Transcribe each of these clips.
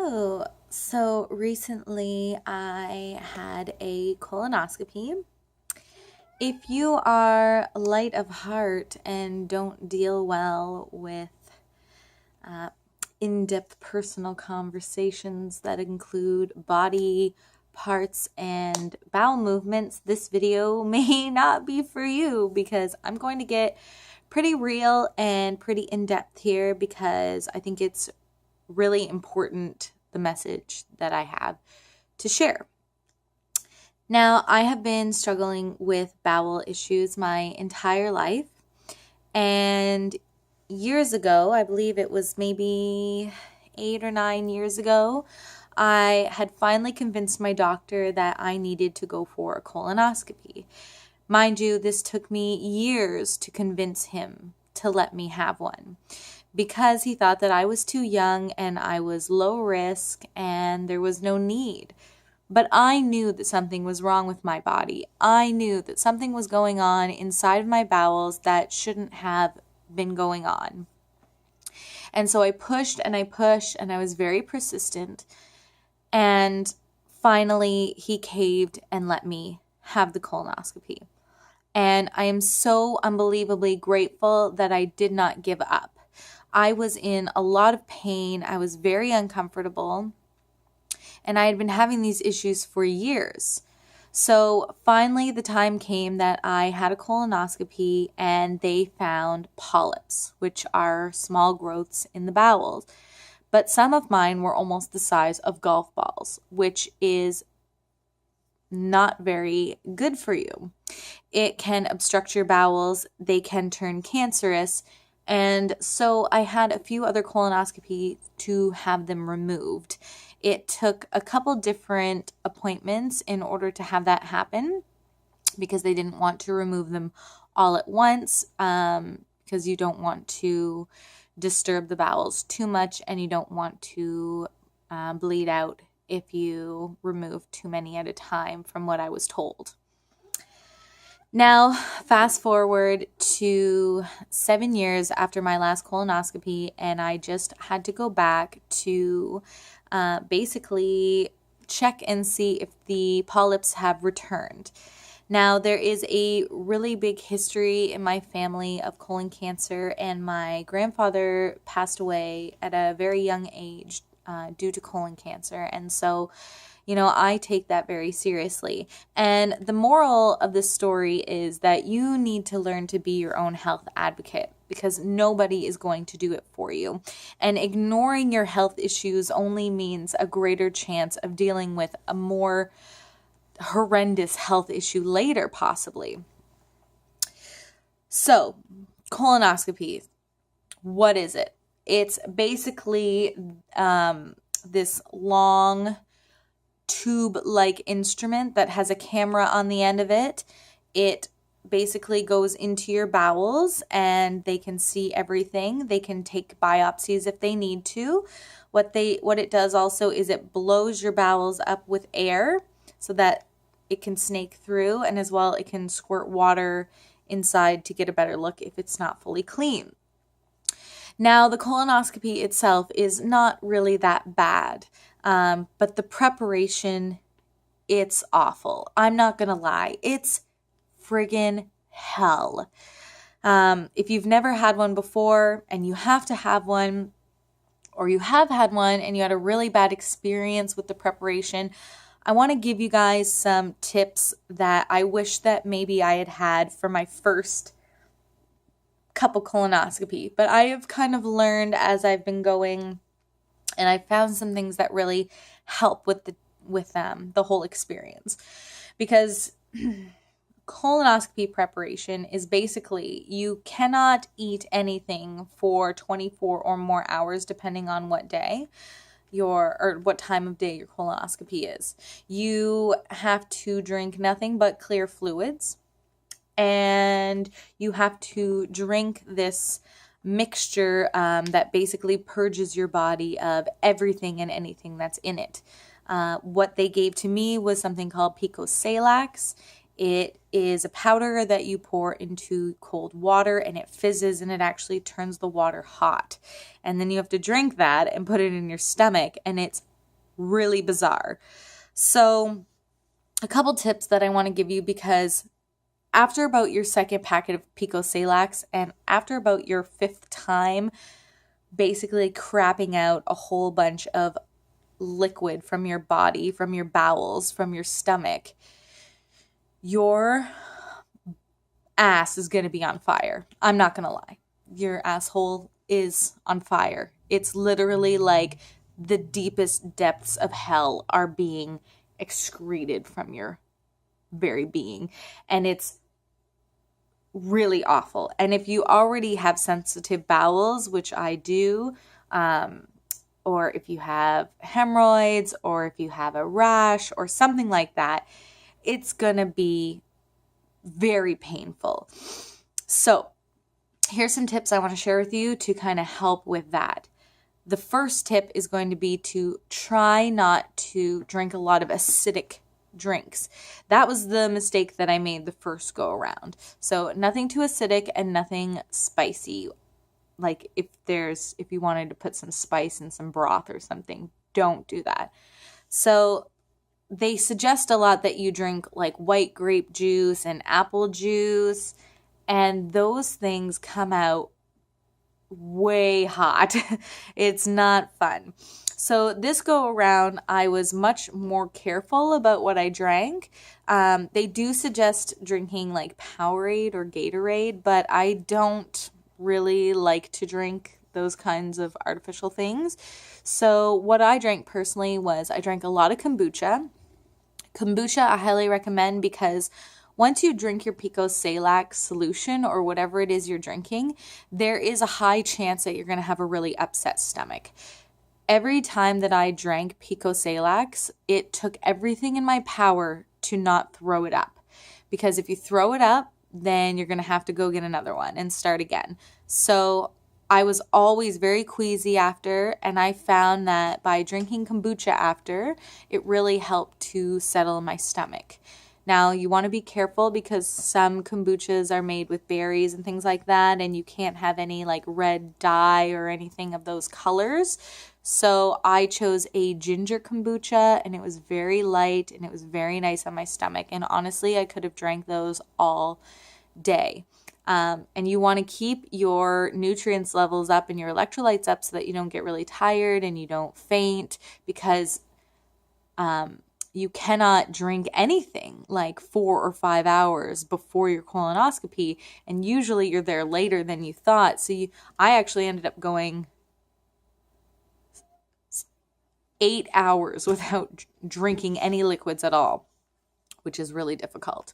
Hello. So recently I had a colonoscopy. If you are light of heart and don't deal well with uh, in-depth personal conversations that include body parts and bowel movements, this video may not be for you because I'm going to get pretty real and pretty in-depth here because I think it's really important, the message that I have to share. Now, I have been struggling with bowel issues my entire life, and years ago, I believe it was maybe 8 or 9 years ago, I had finally convinced my doctor that I needed to go for a colonoscopy. Mind you, this took me years to convince him to let me have one, because he thought that I was too young and I was low risk and there was no need. But I knew that something was wrong with my body. I knew that something was going on inside of my bowels that shouldn't have been going on. And so I pushed and I pushed and I was very persistent. And finally, he caved and let me have the colonoscopy. And I am so unbelievably grateful that I did not give up. I was in a lot of pain. I was very uncomfortable. And I had been having these issues for years. So finally the time came that I had a colonoscopy and they found polyps, which are small growths in the bowels. But some of mine were almost the size of golf balls, which is not very good for you. It can obstruct your bowels. They can turn cancerous. And so I had a few other colonoscopies to have them removed. It took a couple different appointments in order to have that happen because they didn't want to remove them all at once because you don't want to disturb the bowels too much and you don't want to bleed out if you remove too many at a time, from what I was told. Now, fast forward to 7 years after my last colonoscopy, and I just had to go back to basically check and see if the polyps have returned. Now, there is a really big history in my family of colon cancer, and my grandfather passed away at a very young age due to colon cancer. And so, I take that very seriously. And the moral of this story is that you need to learn to be your own health advocate because nobody is going to do it for you. And ignoring your health issues only means a greater chance of dealing with a more horrendous health issue later, possibly. So, colonoscopy, what is it? It's basically this long tube-like instrument that has a camera on the end of it. It basically goes into your bowels and they can see everything. They can take biopsies if they need to. What it does also is it blows your bowels up with air so that it can snake through, and as well it can squirt water inside to get a better look if it's not fully clean. Now, the colonoscopy itself is not really that bad. But the preparation, it's awful. I'm not going to lie. It's friggin' hell. If you've never had one before and you have to have one, or you have had one and you had a really bad experience with the preparation, I want to give you guys some tips that I wish that maybe I had had for my first couple colonoscopy. But I have kind of learned as I've been going, and I found some things that really help with the whole experience. Because colonoscopy preparation is basically you cannot eat anything for 24 or more hours depending on what day or what time of day your colonoscopy is. You have to drink nothing but clear fluids, and you have to drink this mixture that basically purges your body of everything and anything that's in it. What they gave to me was something called Pico-Salax. It is a powder that you pour into cold water and it fizzes and it actually turns the water hot. And then you have to drink that and put it in your stomach, and it's really bizarre. So a couple tips that I want to give you, because after about your second packet of Pico Salax and after about your fifth time basically crapping out a whole bunch of liquid from your body, from your bowels, from your stomach, your ass is going to be on fire. I'm not going to lie. Your asshole is on fire. It's literally like the deepest depths of hell are being excreted from your very being. And it's really awful. And if you already have sensitive bowels, which I do, or if you have hemorrhoids, or if you have a rash or something like that, it's going to be very painful. So here's some tips I want to share with you to kind of help with that. The first tip is going to be to try not to drink a lot of acidic drinks. That was the mistake that I made the first go around. So nothing too acidic and nothing spicy. Like if you wanted to put some spice in some broth or something, don't do that. So they suggest a lot that you drink like white grape juice and apple juice, and those things come out way hot. It's not fun. So this go around, I was much more careful about what I drank. They do suggest drinking like Powerade or Gatorade, but I don't really like to drink those kinds of artificial things. So what I drank personally was I drank a lot of kombucha. Kombucha I highly recommend because once you drink your Pico Salax solution or whatever it is you're drinking, there is a high chance that you're going to have a really upset stomach. Every time that I drank Pico Salax, it took everything in my power to not throw it up. Because if you throw it up, then you're going to have to go get another one and start again. So I was always very queasy after, and I found that by drinking kombucha after, it really helped to settle my stomach. Now, you want to be careful because some kombuchas are made with berries and things like that, and you can't have any like red dye or anything of those colors. So I chose a ginger kombucha, and it was very light, and it was very nice on my stomach. And honestly, I could have drank those all day. And you want to keep your nutrients levels up and your electrolytes up so that you don't get really tired and you don't faint, because you cannot drink anything like 4 or 5 hours before your colonoscopy, and usually you're there later than you thought. So I actually ended up going 8 hours without drinking any liquids at all, which is really difficult.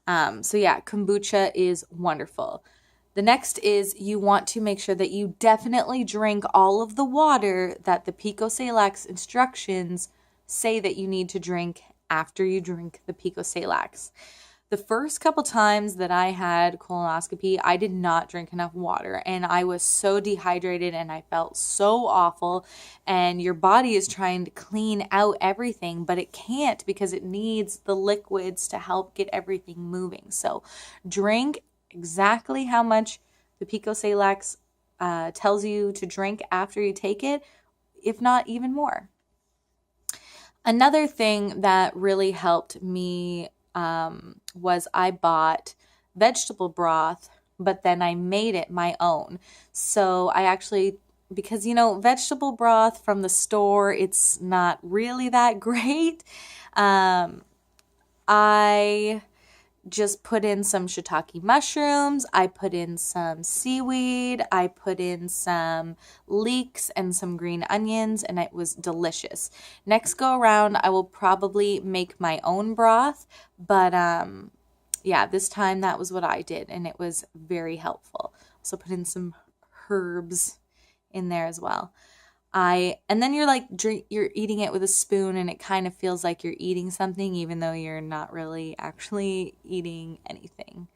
So yeah, kombucha is wonderful. The next is you want to make sure that you definitely drink all of the water that the Pico Salax instructions say that you need to drink after you drink the Pico Salax. The first couple times that I had colonoscopy, I did not drink enough water, and I was so dehydrated and I felt so awful, and your body is trying to clean out everything, but it can't because it needs the liquids to help get everything moving. So drink exactly how much the Pico Salax tells you to drink after you take it, if not even more. Another thing that really helped me was I bought vegetable broth, but then I made it my own. So I actually, because vegetable broth from the store, it's not really that great. I just put in some shiitake mushrooms, I put in some seaweed, I put in some leeks and some green onions, and it was delicious. Next go around, I will probably make my own broth, but yeah, this time that was what I did, and it was very helpful. So put in some herbs in there as well. And then you're you're eating it with a spoon, and it kind of feels like you're eating something, even though you're not really actually eating anything.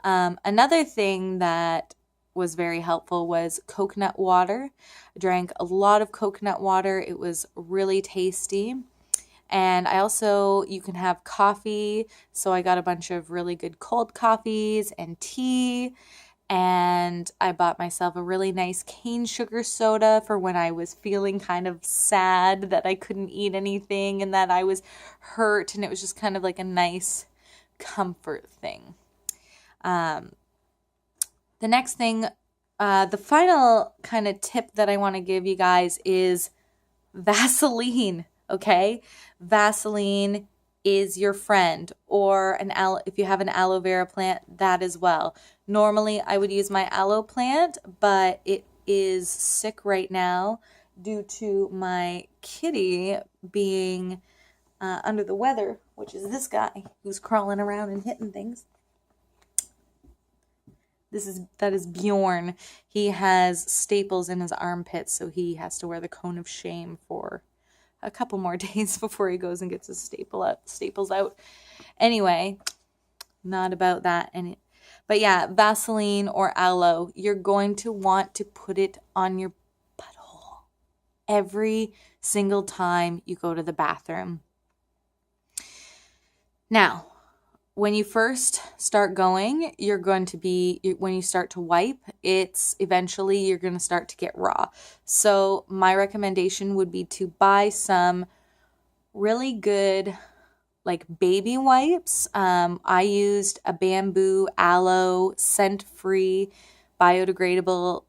Another thing that was very helpful was coconut water. I drank a lot of coconut water. It was really tasty. And you can have coffee. So I got a bunch of really good cold coffees and tea. And I bought myself a really nice cane sugar soda for when I was feeling kind of sad that I couldn't eat anything and that I was hurt. And it was just kind of like a nice comfort thing. The next thing, the final kind of tip that I want to give you guys is Vaseline, okay? Vaseline is your friend, or if you have an aloe vera plant, that as well. Normally, I would use my aloe plant, but it is sick right now due to my kitty being under the weather, which is this guy who's crawling around and hitting things. That is Bjorn. He has staples in his armpits, so he has to wear the cone of shame for a couple more days before he goes and gets his staples out. Anyway, not about that. But yeah, Vaseline or aloe, you're going to want to put it on your butthole every single time you go to the bathroom. Now, when you first start going, when you start to wipe, eventually you're going to start to get raw. So my recommendation would be to buy some really good like baby wipes. I used a bamboo aloe scent-free biodegradable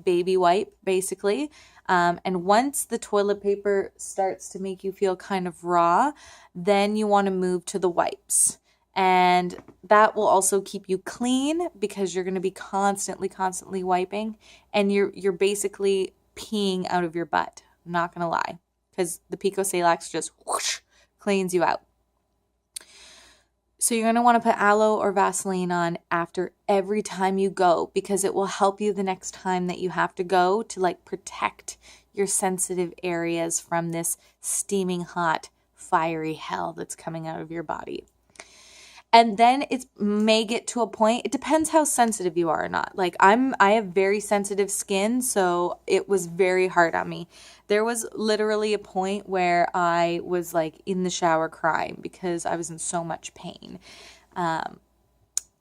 baby wipe basically. And once the toilet paper starts to make you feel kind of raw, then you want to move to the wipes. And that will also keep you clean because you're going to be constantly wiping, and you're basically peeing out of your butt. I'm not going to lie, because the Pico Salax just whoosh, cleans you out. So you're going to want to put aloe or Vaseline on after every time you go, because it will help you the next time that you have to go to like protect your sensitive areas from this steaming hot fiery hell that's coming out of your body. And then it may get to a point, it depends how sensitive you are or not. Like I have very sensitive skin, so it was very hard on me. There was literally a point where I was like in the shower crying because I was in so much pain. And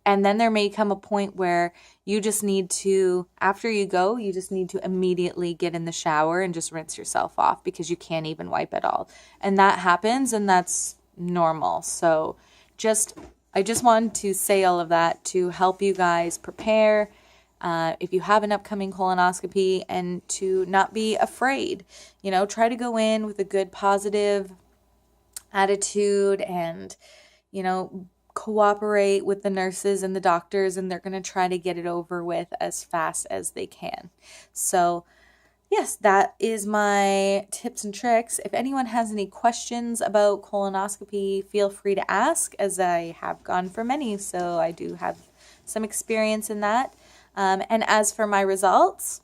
then there may come a point where you just need to, after you go, you just need to immediately get in the shower and just rinse yourself off because you can't even wipe at all. And that happens, and that's normal. So I just wanted to say all of that to help you guys prepare if you have an upcoming colonoscopy, and to not be afraid. Try to go in with a good positive attitude and, cooperate with the nurses and the doctors, and they're going to try to get it over with as fast as they can. So yes, that is my tips and tricks. If anyone has any questions about colonoscopy, feel free to ask, as I have gone for many, so I do have some experience in that. And as for my results,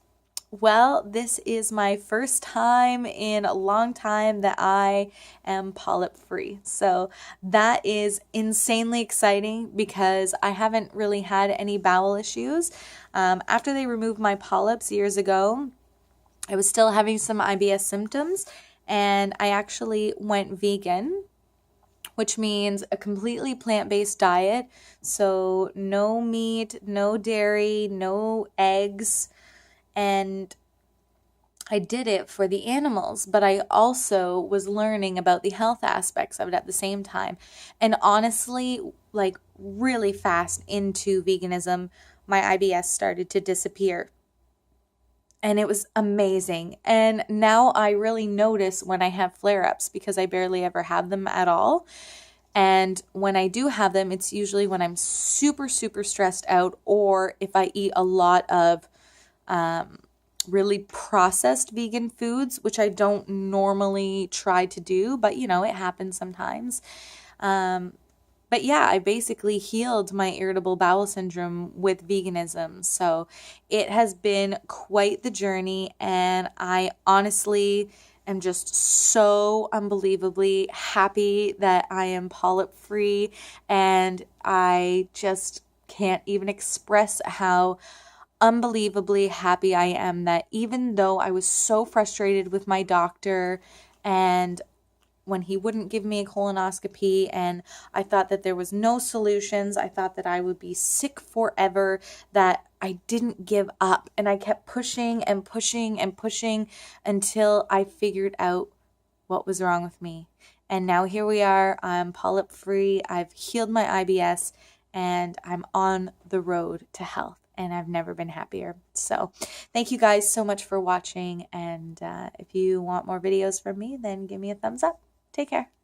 well, this is my first time in a long time that I am polyp-free. So that is insanely exciting because I haven't really had any bowel issues. After they removed my polyps years ago, I was still having some IBS symptoms, and I actually went vegan, which means a completely plant-based diet. So no meat, no dairy, no eggs. And I did it for the animals, but I also was learning about the health aspects of it at the same time. And honestly, like really fast into veganism, my IBS started to disappear. And it was amazing. And now I really notice when I have flare-ups because I barely ever have them at all. And when I do have them, it's usually when I'm super, super stressed out, or if I eat a lot of really processed vegan foods, which I don't normally try to do, but it happens sometimes. But yeah, I basically healed my irritable bowel syndrome with veganism. So it has been quite the journey, and I honestly am just so unbelievably happy that I am polyp-free, and I just can't even express how unbelievably happy I am that even though I was so frustrated with my doctor, and when he wouldn't give me a colonoscopy, and I thought that there was no solutions, I thought that I would be sick forever, that I didn't give up, and I kept pushing and pushing and pushing until I figured out what was wrong with me. And now here we are. I'm polyp free. I've healed my IBS, and I'm on the road to health, and I've never been happier. So thank you guys so much for watching. And if you want more videos from me, then give me a thumbs up. Take care.